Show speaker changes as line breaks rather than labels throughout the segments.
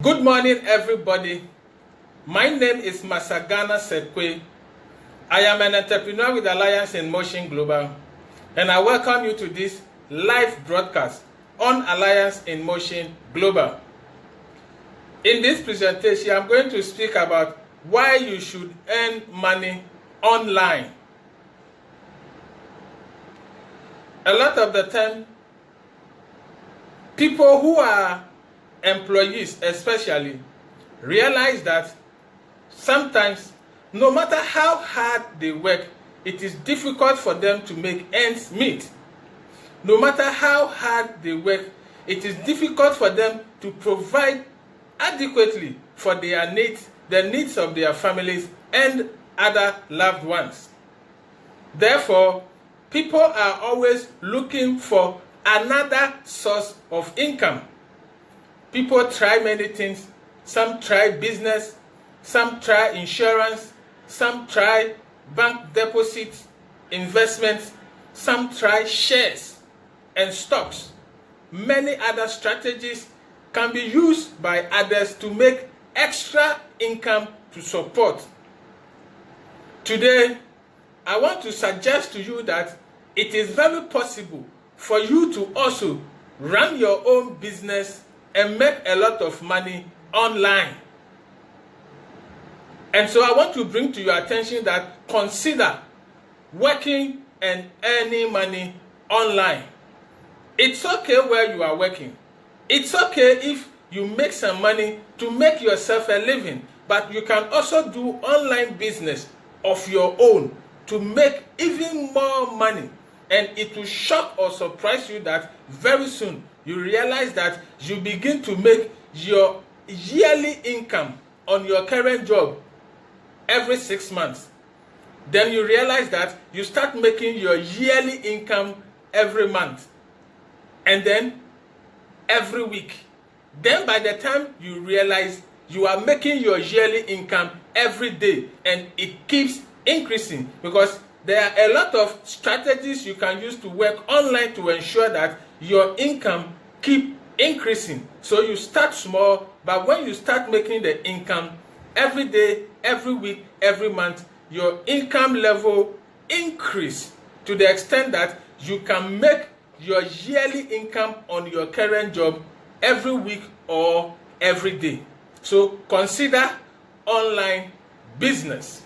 Good morning, everybody. My name is Seth Kwei. I am an entrepreneur with Alliance in Motion Global, and I welcome you to this live broadcast on Alliance in Motion Global. In this presentation, I'm going to speak about why you should earn money online. A lot of the time, people who are employees especially realize that sometimes, no matter how hard they work, it is difficult for them to make ends meet. No matter how hard they work, it is difficult for them to provide adequately for their needs, the needs of their families and other loved ones. Therefore, people are always looking for another source of income. People try many things. Some try business, some try insurance, some try bank deposits, investments, some try shares and stocks. Many other strategies can be used by others to make extra income to support. Today, I want to suggest to you that it is very possible for you to also run your own business and make a lot of money online. And so I want to bring to your attention that consider working and earning money online. It's okay where you are working. It's okay if you make some money to make yourself a living, but you can also do online business of your own to make even more money. And it will shock or surprise you that very soon you realize that you begin to make your yearly income on your current job every 6 months. Then you realize that you start making your yearly income every month. And then every week. Then by the time you realize you are making your yearly income every day, and it keeps increasing, because there are a lot of strategies you can use to work online to ensure that your income keep increasing. So you start small, but when you start making the income every day, every week, every month, your income level increase to the extent that you can make your yearly income on your current job every week or every day. So consider online business.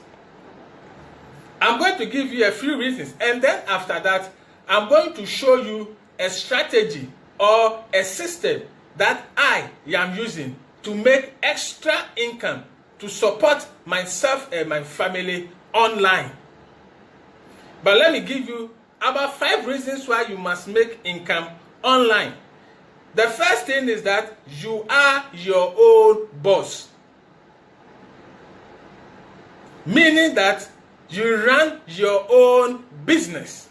I'm going to give you a few reasons, and then after that, I'm going to show you a strategy or a system that I am using to make extra income to support myself and my family online. But let me give you about 5 reasons why you must make income online. The first thing is that you are your own boss. Meaning that you run your own business.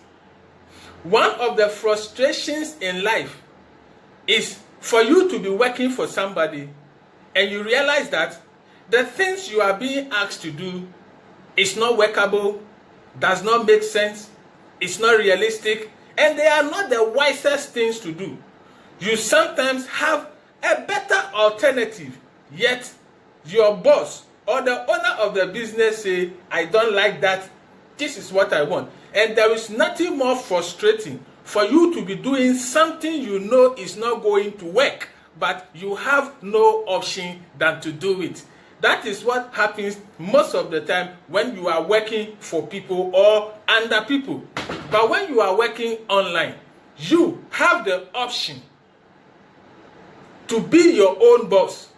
One of the frustrations in life is for you to be working for somebody and you realize that the things you are being asked to do is not workable, does not make sense, it's not realistic, and they are not the wisest things to do. You sometimes have a better alternative, yet your boss or the owner of the business say, I don't like that, this is what I want. And there is nothing more frustrating for you to be doing something you know is not going to work, but you have no option than to do it. That is what happens most of the time when you are working for people or under people. But when you are working online, you have the option to be your own boss.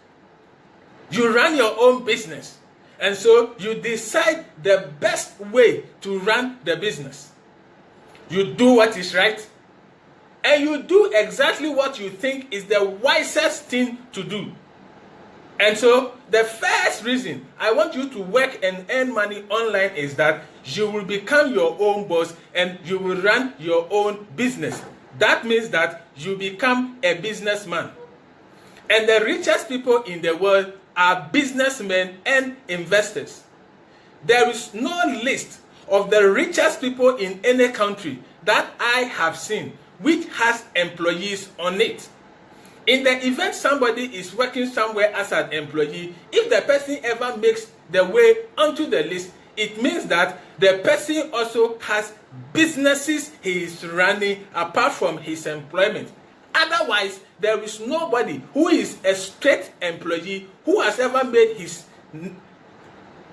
You run your own business, and so you decide the best way to run the business. You do what is right, and you do exactly what you think is the wisest thing to do. And so the first reason I want you to work and earn money online is that you will become your own boss and you will run your own business. That means that you become a businessman. And the richest people in the world are businessmen and investors. There is no list of the richest people in any country that I have seen which has employees on it. In the event somebody is working somewhere as an employee, if the person ever makes the way onto the list, it means that the person also has businesses he is running apart from his employment. Otherwise, there is nobody who is a straight employee who has ever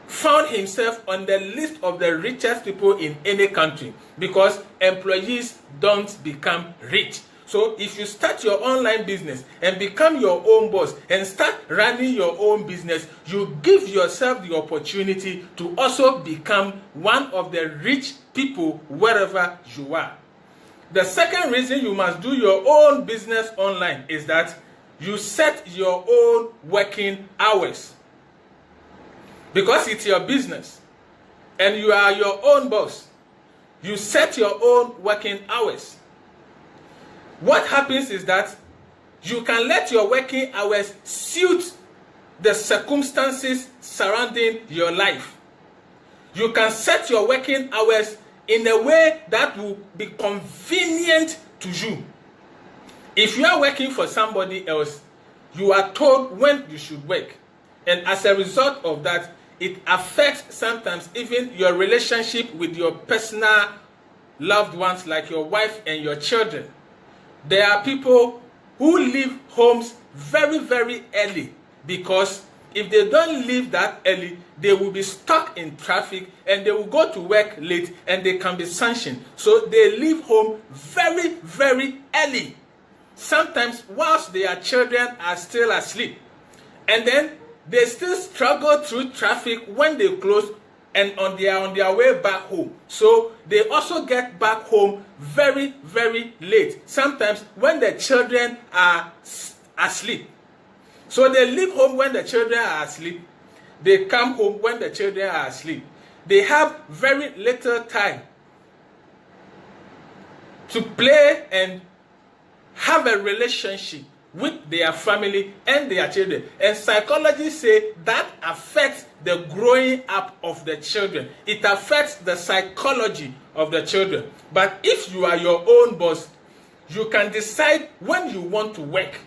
found himself on the list of the richest people in any country, because employees don't become rich. So if you start your online business and become your own boss and start running your own business, you give yourself the opportunity to also become one of the rich people wherever you are. The second reason you must do your own business online is that you set your own working hours. Because it's your business and you are your own boss, you set your own working hours. What happens is that you can let your working hours suit the circumstances surrounding your life. You can set your working hours in a way that will be convenient to you. If you are working for somebody else, you are told when you should work. And as a result of that, it affects sometimes even your relationship with your personal loved ones, like your wife and your children. There are people who leave homes very, very early, because if they don't leave that early, they will be stuck in traffic and they will go to work late and they can be sanctioned. So they leave home very, very early, sometimes whilst their children are still asleep. And then they still struggle through traffic when they close and on their way back home. So they also get back home very, very late, sometimes when the children are asleep. So they leave home when the children are asleep. They come home when the children are asleep. They have very little time to play and have a relationship with their family and their children. And psychologists say that affects the growing up of the children. It affects the psychology of the children. But if you are your own boss, you can decide when you want to work.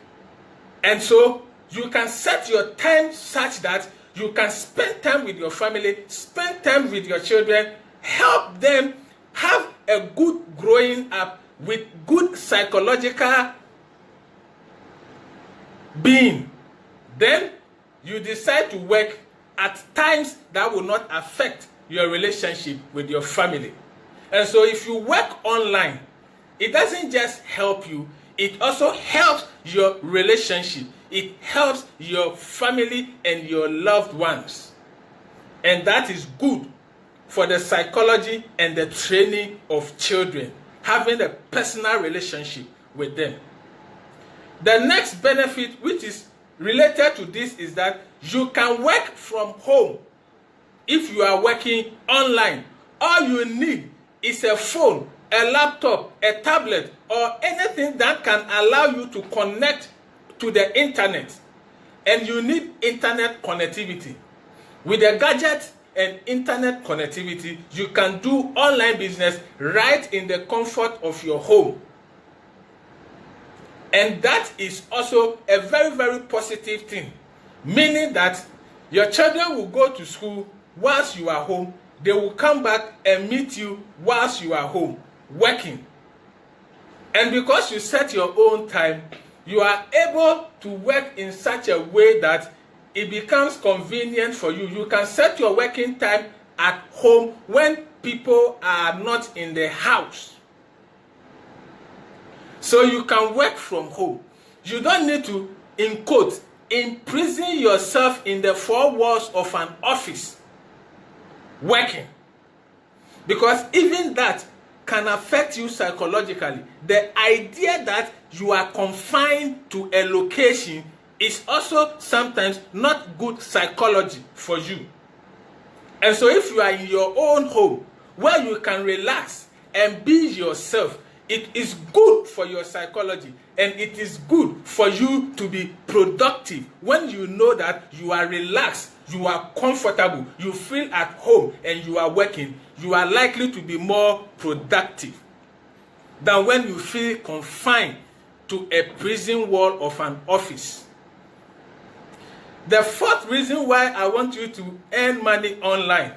And so you can set your time such that you can spend time with your family, spend time with your children, help them have a good growing up with good psychological being. Then you decide to work at times that will not affect your relationship with your family. And so if you work online, it doesn't just help you, it also helps your relationship. It helps your family and your loved ones. And that is good for the psychology and the training of children, having a personal relationship with them. The next benefit, which is related to this, is that you can work from home. If you are working online, all you need is a phone, a laptop, a tablet, or anything that can allow you to connect to the internet. And you need internet connectivity. With a gadget and internet connectivity, you can do online business right in the comfort of your home. And that is also a very, very positive thing. Meaning that your children will go to school whilst you are home. They will come back and meet you whilst you are home, working. And because you set your own time, you are able to work in such a way that it becomes convenient for you. You can set your working time at home when people are not in the house. So you can work from home. You don't need to, in quotes, imprison yourself in the four walls of an office working. Because even that can affect you psychologically. The idea that you are confined to a location is also sometimes not good psychology for you. And so if you are in your own home where you can relax and be yourself, it is good for your psychology, and it is good for you to be productive when you know that you are relaxed, you are comfortable, you feel at home, and you are working. You are likely to be more productive than when you feel confined to a prison wall of an office. The fourth reason why I want you to earn money online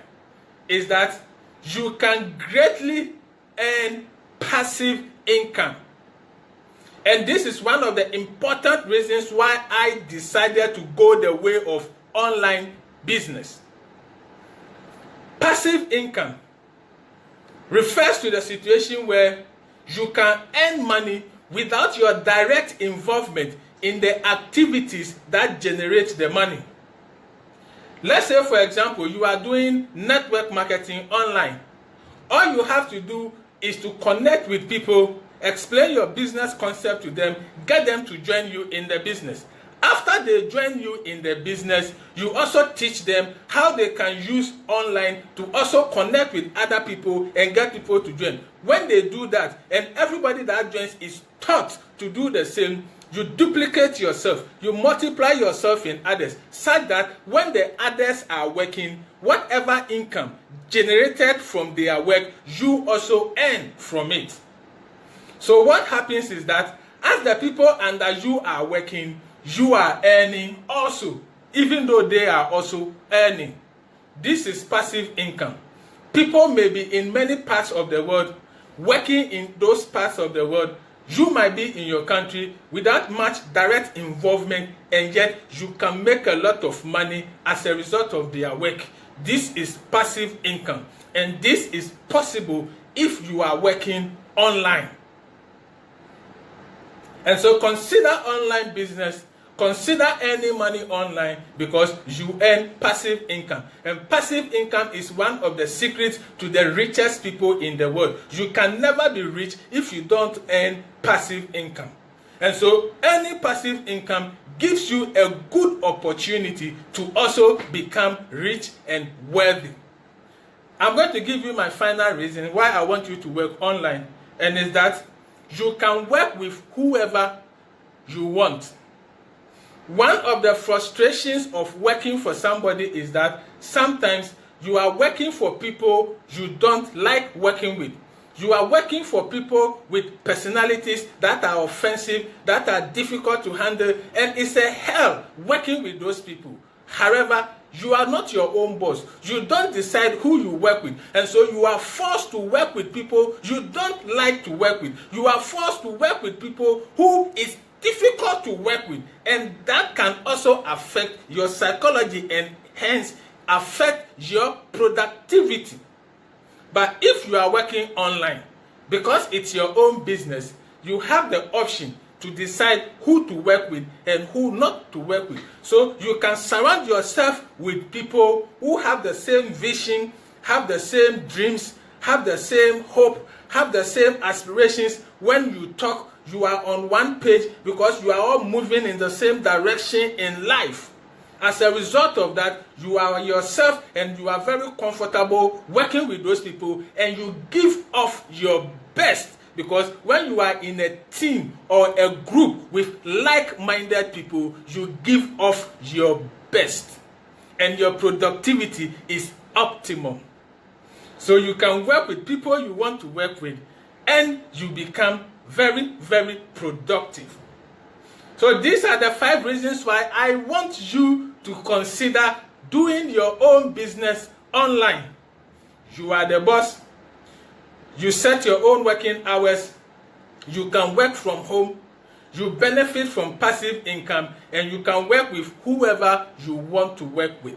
is that you can greatly earn passive income. And this is one of the important reasons why I decided to go the way of online business. Passive income refers to the situation where you can earn money without your direct involvement in the activities that generate the money. Let's say, for example, you are doing network marketing online. All you have to do is to connect with people, explain your business concept to them, get them to join you in the business. After they join you in the business, you also teach them how they can use online to also connect with other people and get people to join. When they do that, and everybody that joins is taught to do the same, you duplicate yourself, you multiply yourself in others, such that when the others are working, whatever income generated from their work, you also earn from it. So what happens is that as the people under you are working, you are earning also, even though they are also earning. This is passive income. People may be in many parts of the world, working in those parts of the world. You might be in your country without much direct involvement, and yet you can make a lot of money as a result of their work. This is passive income, and this is possible if you are working online. And so consider online business, consider earning money online, because you earn passive income. And passive income is one of the secrets to the richest people in the world. You can never be rich if you don't earn passive income. And so earning passive income gives you a good opportunity to also become rich and wealthy. I'm going to give you my final reason why I want you to work online, and is that you can work with whoever you want. One of the frustrations of working for somebody is that sometimes you are working for people you don't like working with. You are working for people with personalities that are offensive, that are difficult to handle, and it's a hell working with those people. However, you are not your own boss. You don't decide who you work with. And so you are forced to work with people you don't like to work with. You are forced to work with people who is difficult to work with. And that can also affect your psychology and hence affect your productivity. But if you are working online, because it's your own business, you have the option to decide who to work with and who not to work with. So you can surround yourself with people who have the same vision, have the same dreams, have the same hope, have the same aspirations. When you talk, you are on one page because you are all moving in the same direction in life. As a result of that, you are yourself and you are very comfortable working with those people, and you give off your best. Because when you are in a team or a group with like-minded people, you give off your best. And your productivity is optimum. So you can work with people you want to work with, and you become very, very productive. So these are the 5 reasons why I want you to consider doing your own business online. You are the boss. You set your own working hours. You can work from home. You benefit from passive income, and you can work with whoever you want to work with.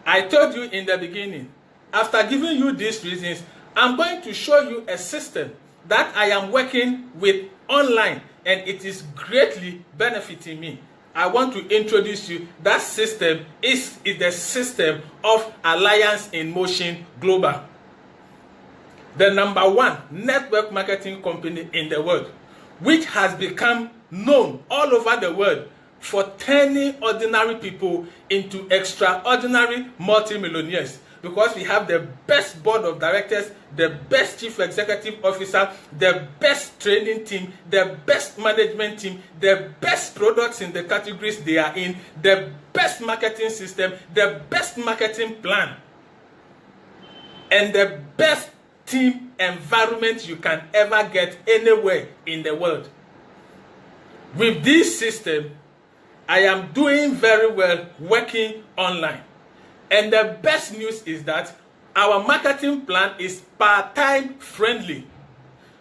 I told you in the beginning, after giving you these reasons, I'm going to show you a system that I am working with online, and it is greatly benefiting me. I want to introduce you. That system is the system of Alliance in Motion Global, the #1 network marketing company in the world, which has become known all over the world for turning ordinary people into extraordinary multimillionaires. Because we have the best board of directors, the best chief executive officer, the best training team, the best management team, the best products in the categories they are in, the best marketing system, the best marketing plan, and the best team environment you can ever get anywhere in the world. With this system, I am doing very well working online. And the best news is that our marketing plan is part-time friendly,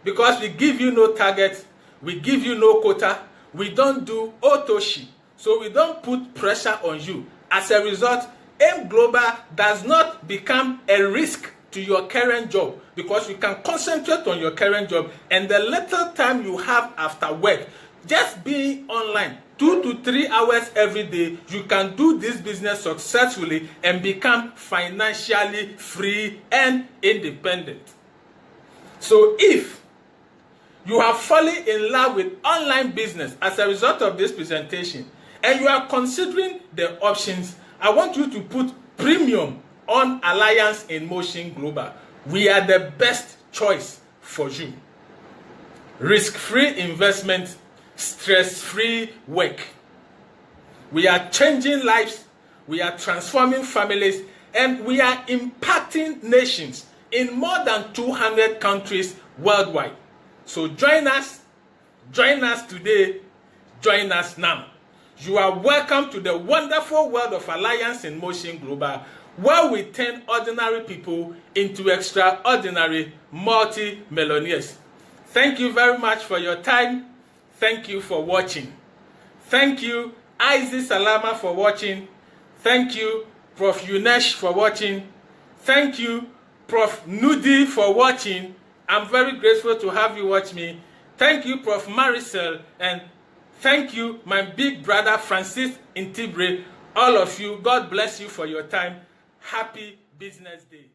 because we give you no target, we give you no quota, we don't do otoshi, so we don't put pressure on you. As a result, AIM Global does not become a risk to your current job, because you can concentrate on your current job, and the little time you have after work, just being online 2 to 3 hours every day, you can do this business successfully and become financially free and independent. So if you have fallen in love with online business as a result of this presentation, and you are considering the options, I want you to put premium on Alliance in Motion Global. We are the best choice for you. Risk-free investment, stress-free work. We are changing lives, we are transforming families, and we are impacting nations in more than 200 countries worldwide. So join us today, join us now. You are welcome to the wonderful world of Alliance in Motion Global, where we turn ordinary people into extraordinary multi-millionaires. Thank you very much for your time. Thank you for watching. Thank you, Isaac Salama, for watching. Thank you, Prof. Yunesh, for watching. Thank you, Prof. Nudi, for watching. I'm very grateful to have you watch me. Thank you, Prof. Maricel, and thank you, my big brother, Francis Intibre. All of you, God bless you for your time. Happy Business Day.